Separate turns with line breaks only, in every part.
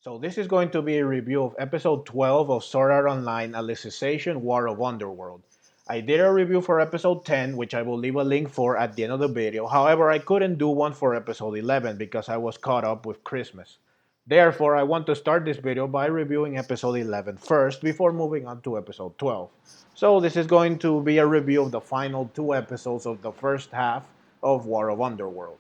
So this is going to be a review of episode 12 of Sword Art Online Alicization War of Underworld. I did a review for episode 10, which I will leave a link for at the end of the video. However, I couldn't do one for episode 11 because I was caught up with Christmas. Therefore, I want to start this video by reviewing episode 11 first before moving on to episode 12. So this is going to be a review of the final two episodes of the first half of War of Underworld.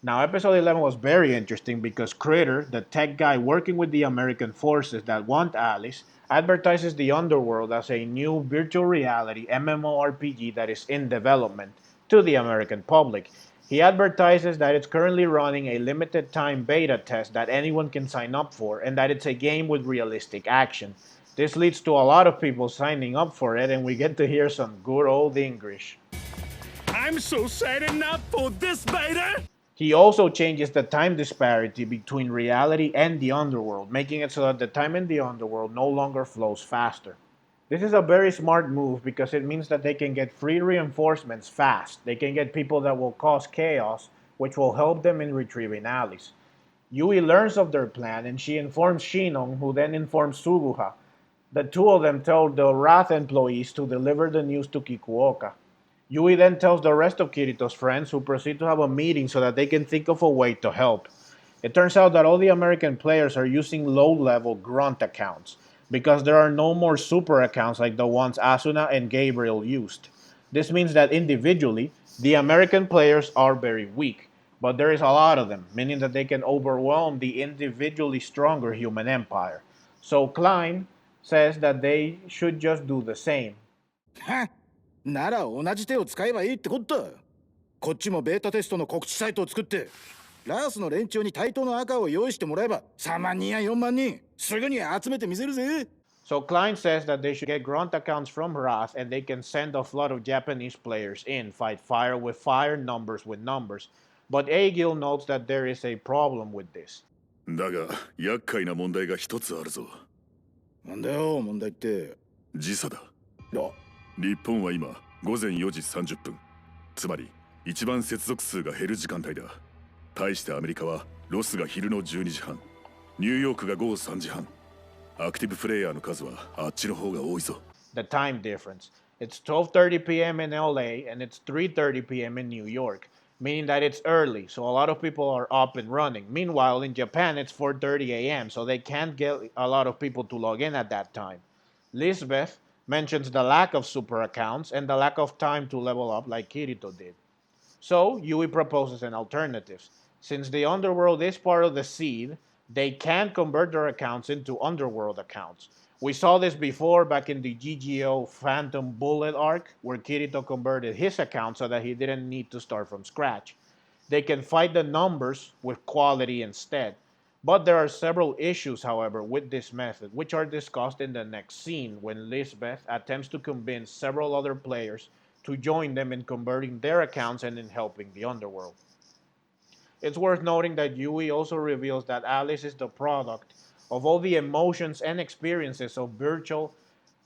Now, episode 11 was very interesting because Critter, the tech guy working with the American forces that want Alice, advertises the Underworld as a new virtual reality MMORPG that is in development to the American public. He advertises that it's currently running a limited time beta test that anyone can sign up for and that it's a game with realistic action. This leads to a lot of people signing up for it, and we get to hear some good old English.
I'm so signing up for this beta!
He also changes the time disparity between reality and the underworld, making it so that the time in the underworld no longer flows faster. This is a very smart move because it means that they can get free reinforcements fast. They can get people that will cause chaos, which will help them in retrieving Alice. Yui learns of their plan and she informs Sinon, who then informs Suguha. The two of them tell the Wrath employees to deliver the news to Kikuoka. Yui then tells the rest of Kirito's friends, who proceed to have a meeting so that they can think of a way to help. It turns out that all the American players are using low-level grunt accounts, because there are no more super accounts like the ones Asuna and Gabrielle used. This means that individually, the American players are very weak, but there is a lot of them, meaning that they can overwhelm the individually stronger human empire. So Klein says that they should just do the same.
なら同じ手を使えばいいってことだ。こっちもベータテストの告知サイトを作って、ラースの連中に対等の赤を用意してもらえば3万人や4万人すぐに集めてみせるぜ。
So Klein says that they should get grunt accounts from Wrath and they can send a flood of Japanese players in, fight fire with fire, numbers with numbers. But Agil notes that there is a problem with this.
だが、厄介な問題が一つあるぞ。
なんだよ、問題って。
時差だ。
あ、
日本は今、午前4時30分。つまり、一番接続数が減る時間帯だ。対してアメリカは、ロスが昼の12時半。ニューヨークが午後3時半。アクティブプレイヤーの数はあっちの方が多いぞ。
The time difference. It's 12:30 p.m. in LA and it's 3:30 p.m. in New York, meaning that it's early, so a lot of people are up and running. Meanwhile, in Japan, it's 4:30 a.m., so they can't get a lot of people to log in at that time. Lisbeth mentions the lack of super accounts and the lack of time to level up like Kirito did. So, Yui proposes an alternative. Since the Underworld is part of the Seed, they can convert their accounts into Underworld accounts. We saw this before back in the GGO Phantom Bullet arc, where Kirito converted his account so that he didn't need to start from scratch. They can fight the numbers with quality instead. But there are several issues, however, with this method, which are discussed in the next scene when Lisbeth attempts to convince several other players to join them in converting their accounts and in helping the Underworld. It's worth noting that Yui also reveals that Alice is the product of all the emotions and experiences of virtual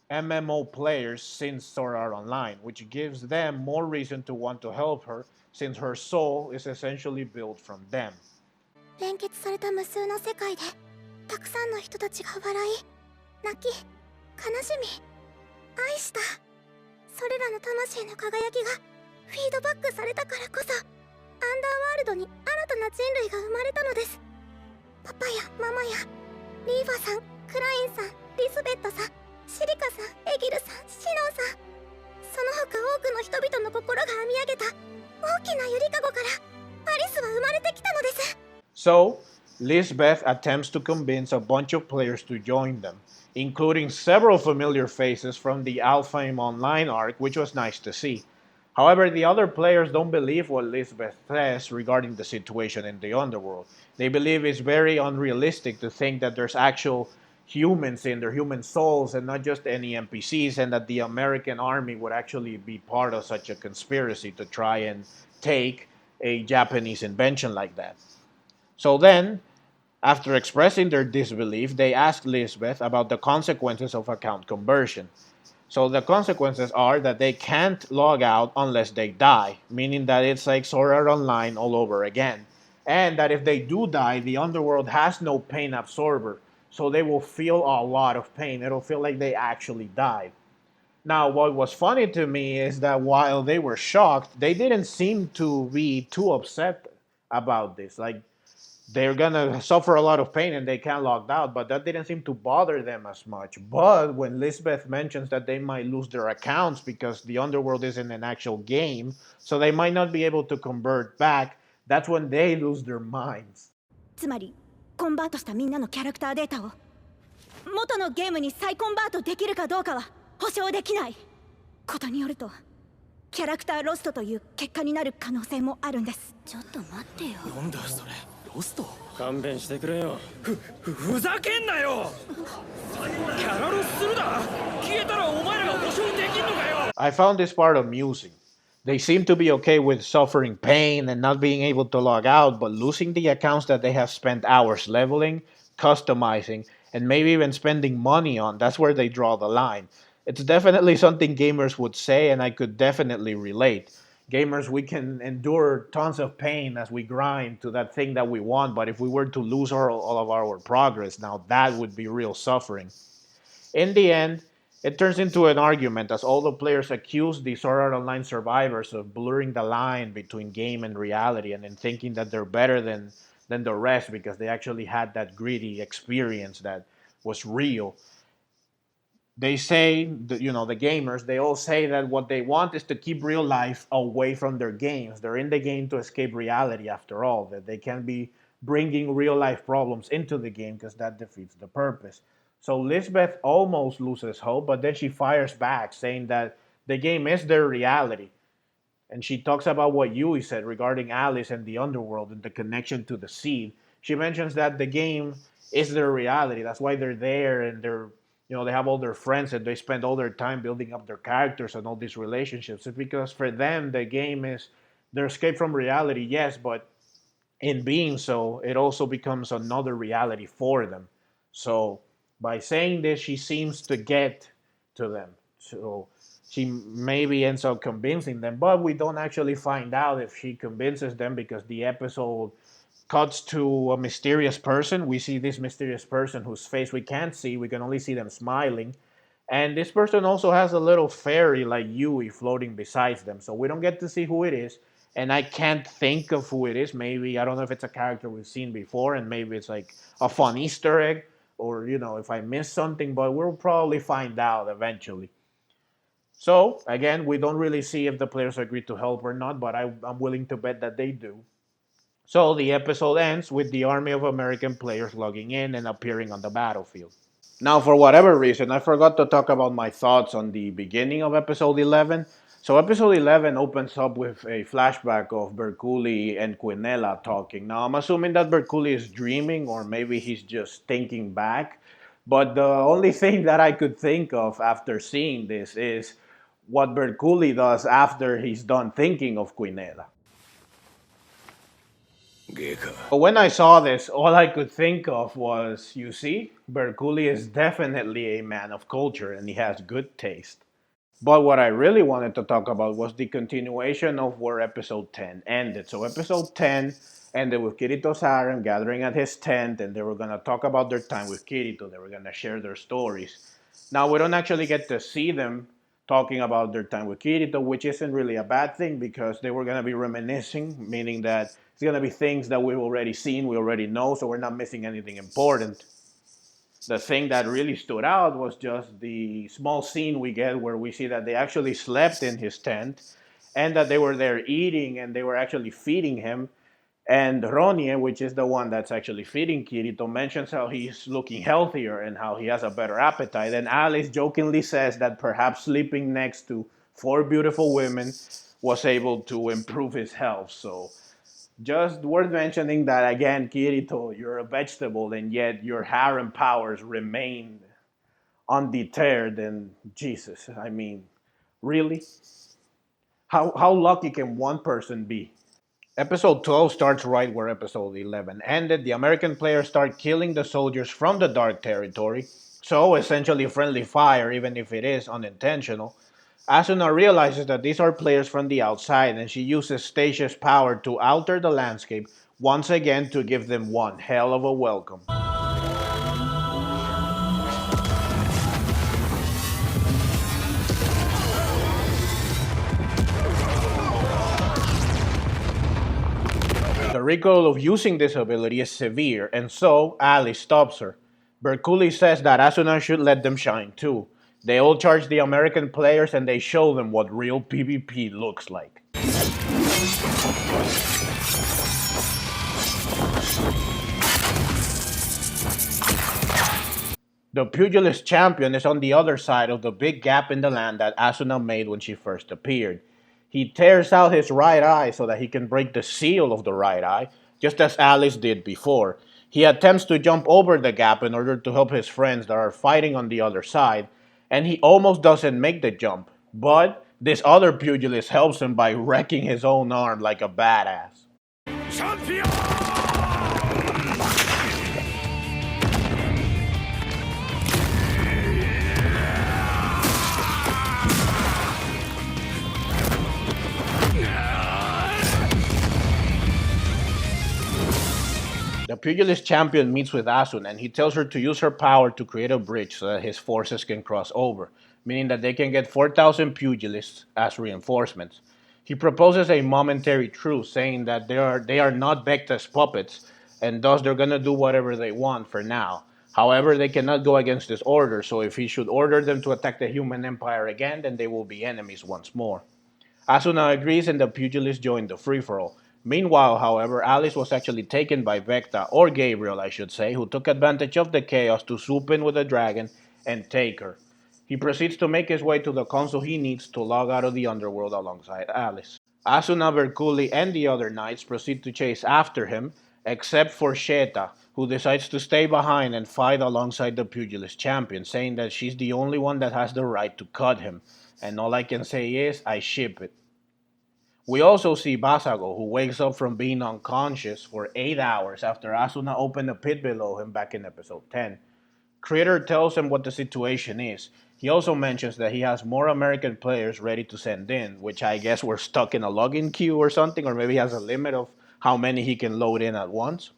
MMO players since Sword Art Online, which gives them more reason to want to help her since her soul is essentially built from them.
連結された無数の世界でたくさんの人たちが笑い、泣き、悲しみ、愛した。それらの魂の輝きがフィードバックされたからこそ、アンダーワールドに新たな人類が生まれたのです。パパやママやリーファさん、クラインさん、リスベットさん、シリカさん、エギルさん、シノンさん、その他多くの人々の心が編み上げた大きなゆりかごからアリスは生まれてきたのです。
So, Lisbeth attempts to convince a bunch of players to join them, including several familiar faces from the Alfheim Online arc, which was nice to see. However, the other players don't believe what Lisbeth says regarding the situation in the Underworld. They believe it's very unrealistic to think that there's actual humans in there, human souls, and not just any NPCs, and that the American army would actually be part of such a conspiracy to try and take a Japanese invention like that. So then, after expressing their disbelief, they ask Lisbeth about the consequences of account conversion. So the consequences are that they can't log out unless they die, meaning that it's like Sword Art Online all over again. And that if they do die, the Underworld has no pain absorber. so they will feel a lot of pain. It'll feel like they actually died. Now, what was funny to me is that while they were shocked, they didn't seem to be too upset about this. Like, they're gonna suffer a lot of pain and they can't lock out, but that didn't seem to bother them as much. But when Lisbeth mentions that they might lose their accounts because the Underworld isn't an actual game, so they might not be able to convert back, that's when they lose their minds.
つまりコンバートしたみんなのキャラクターデータを元のゲームに再コンバートできるかどうかは保証できないことによるとキャラクターロストという結果になる可能性もあるんです。ちょっと待ってよ。
なんだそれ、ロスト？勘弁してくれよ。ふざけんなよ。キャラロスするな。消えたらお前らが保証できんのかよ。
I found this part amusing. They seem to be okay with suffering pain and not being able to log out, but losing the accounts that they have spent hours leveling, customizing, and maybe even spending money on, that's where they draw the line. It's definitely something gamers would say, and I could definitely relate. Gamers, we can endure tons of pain as we grind to that thing that we want, but if we were to lose all of our progress, now that would be real suffering. In the end, it turns into an argument as all the players accuse the Sword Art Online survivors of blurring the line between game and reality and in thinking that they're better than the rest because they actually had that gritty experience that was real. They say, the gamers, they all say that what they want is to keep real life away from their games. They're in the game to escape reality after all, that they can't be bringing real life problems into the game because that defeats the purpose. So Lisbeth almost loses hope, but then she fires back, saying that the game is their reality. And she talks about what Yui said regarding Alice and the Underworld and the connection to the seed. She mentions that the game is their reality. That's why they're there and they have all their friends and they spend all their time building up their characters and all these relationships. It's because for them, the game is their escape from reality, yes, but in being so, it also becomes another reality for them. So by saying this, she seems to get to them. So she maybe ends up convincing them, but we don't actually find out if she convinces them because the episode cuts to a mysterious person. We see this mysterious person whose face we can't see. We can only see them smiling. And this person also has a little fairy like Yui floating beside them. So we don't get to see who it is. And I can't think of who it is. Maybe, I don't know if it's a character we've seen before, and maybe it's like a fun Easter egg, or, if I missed something, but we'll probably find out eventually. So, again, we don't really see if the players agree to help or not, but I'm willing to bet that they do. So, the episode ends with the army of American players logging in and appearing on the battlefield. Now, for whatever reason, I forgot to talk about my thoughts on the beginning of episode 11. So episode 11 opens up with a flashback of Berculi and Quinella talking. Now, I'm assuming that Berculi is dreaming or maybe he's just thinking back. But the only thing that I could think of after seeing this is what Berculi does after he's done thinking of Quinella. But when I saw this, all I could think of was, you see, Berculi is definitely a man of culture and he has good taste. But what I really wanted to talk about was the continuation of where episode 10 ended. So episode 10 ended with Kirito's harem gathering at his tent, and they were going to talk about their time with Kirito. They were going to share their stories. Now, we don't actually get to see them talking about their time with Kirito, which isn't really a bad thing because they were going to be reminiscing, meaning that it's going to be things that we've already seen, we already know, so we're not missing anything important. The thing that really stood out was just the small scene we get where we see that they actually slept in his tent and that they were there eating and they were actually feeding him. And Ronnie, which is the one that's actually feeding Kirito, mentions how he's looking healthier and how he has a better appetite. And Alice jokingly says that perhaps sleeping next to 4 beautiful women was able to improve his health. So just worth mentioning that again, Kirito, you're a vegetable, and yet your harem powers remain undeterred. And Jesus, I mean, really? How lucky can one person be? Episode 12 starts right where episode 11 ended. The American players start killing the soldiers from the Dark Territory. So, essentially friendly fire, even if it is unintentional. Asuna realizes that these are players from the outside, and she uses Stasia's power to alter the landscape once again to give them one hell of a welcome. recoil of using this ability is severe, and so Alice stops her. Berkuli says that Asuna should let them shine too. They all charge the American players and they show them what real PvP looks like. The Pugilist champion is on the other side of the big gap in the land that Asuna made when she first appeared. He tears out his right eye so that he can break the seal of the right eye, just as Alice did before. He attempts to jump over the gap in order to help his friends that are fighting on the other side, and he almost doesn't make the jump. But this other pugilist helps him by wrecking his own arm like a badass.
Champion!
The pugilist champion meets with Asun and he tells her to use her power to create a bridge so that his forces can cross over, meaning that they can get 4,000 pugilists as reinforcements. He proposes a momentary truce, saying that they are not Vecta's puppets, and thus they're gonna do whatever they want for now. However, they cannot go against his order, so if he should order them to attack the human empire again, then they will be enemies once more. Asuna agrees and the pugilists join the free-for-all. Meanwhile, however, Alice was actually taken by Vecta, or Gabriel I should say, who took advantage of the chaos to swoop in with a dragon and take her. He proceeds to make his way to the console he needs to log out of the Underworld alongside Alice. Asuna, Verkuli, and the other knights proceed to chase after him, except for Sheta, who decides to stay behind and fight alongside the pugilist champion, saying that she's the only one that has the right to cut him. And all I can say is, I ship it. We also see Vassago, who wakes up from being unconscious for 8 hours after Asuna opened a pit below him back in episode 10. Kirito tells him what the situation is. He also mentions that he has more American players ready to send in, which I guess were stuck in a login queue or something, or maybe has a limit of how many he can load in at once.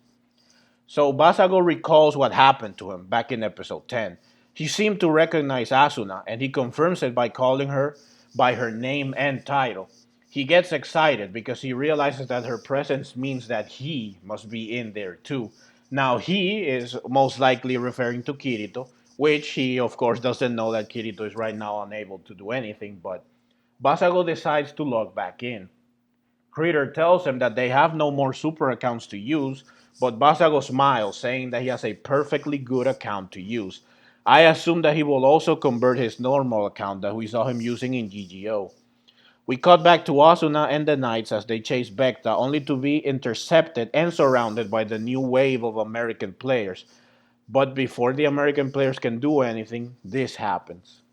So Basago recalls what happened to him back in episode 10. He seemed to recognize Asuna, and he confirms it by calling her by her name and title. He gets excited because he realizes that her presence means that he must be in there too. Now, he is most likely referring to Kirito, which he, of course, doesn't know that Kirito is right now unable to do anything, but Basago decides to log back in. Critter tells him that they have no more super accounts to use, but Basago smiles, saying that he has a perfectly good account to use. I assume that he will also convert his normal account that we saw him using in GGO. We cut back to Asuna and the Knights as they chase Vecta, only to be intercepted and surrounded by the new wave of American players. But before the American players can do anything, this happens.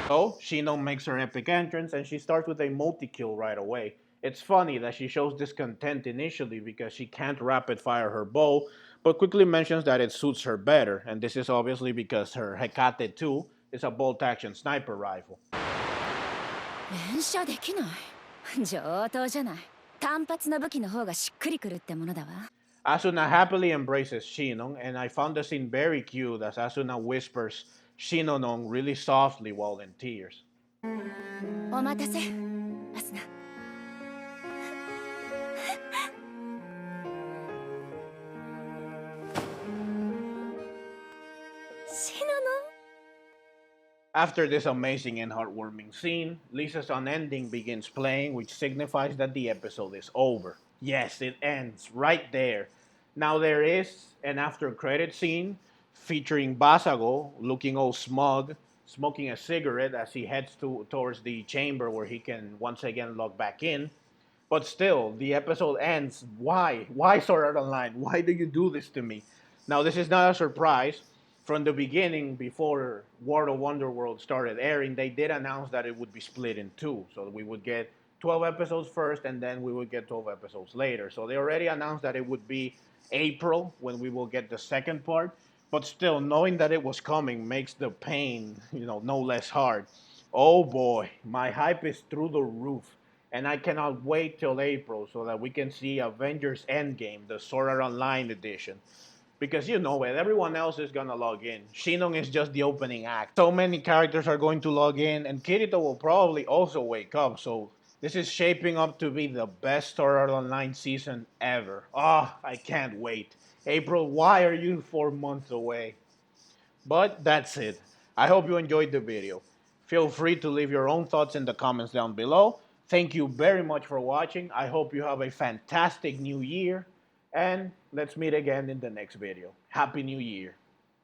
So, Sinon makes her epic entrance and she starts with a multi-kill right away. It's funny that she shows discontent initially because she can't rapid fire her bow, but quickly mentions that it suits her better, and this is obviously because her Hecate 2 is a bolt action sniper rifle.
連射できない。上等じゃない。単発の武器の方がしっくりくるってものだわ。
Asuna happily embraces Sinon, and I found the scene very cute as Asuna whispers Sinon really softly while in tears.
お待たせ、アスナ。
After this amazing and heartwarming scene, Lisa's unending begins playing, which signifies that the episode is over. Yes, it ends right there. Now there is an after credit scene featuring Basago looking all smug, smoking a cigarette as he heads towards the chamber where he can once again log back in. But still, the episode ends. Why? Why Sword Art Online? Why do you do this to me? Now, this is not a surprise. From the beginning, before World of Underworld started airing, they did announce that it would be split in two. So we would get 12 episodes first, and then we would get 12 episodes later. So they already announced that it would be April when we will get the second part, But still, knowing that it was coming makes the pain, no less hard. Oh boy, my hype is through the roof. And I cannot wait till April so that we can see Avengers Endgame, the Sword Art Online edition. Because you know it, everyone else is gonna log in. Sinon is just the opening act. So many characters are going to log in, and Kirito will probably also wake up. So this is shaping up to be the best Sword Art Online season ever. Ah, I can't wait. April, why are you 4 months away? But that's it. I hope you enjoyed the video. Feel free to leave your own thoughts in the comments down below. Thank you very much for watching. I hope you have a fantastic new year. And let's meet again in the next video. Happy New Year.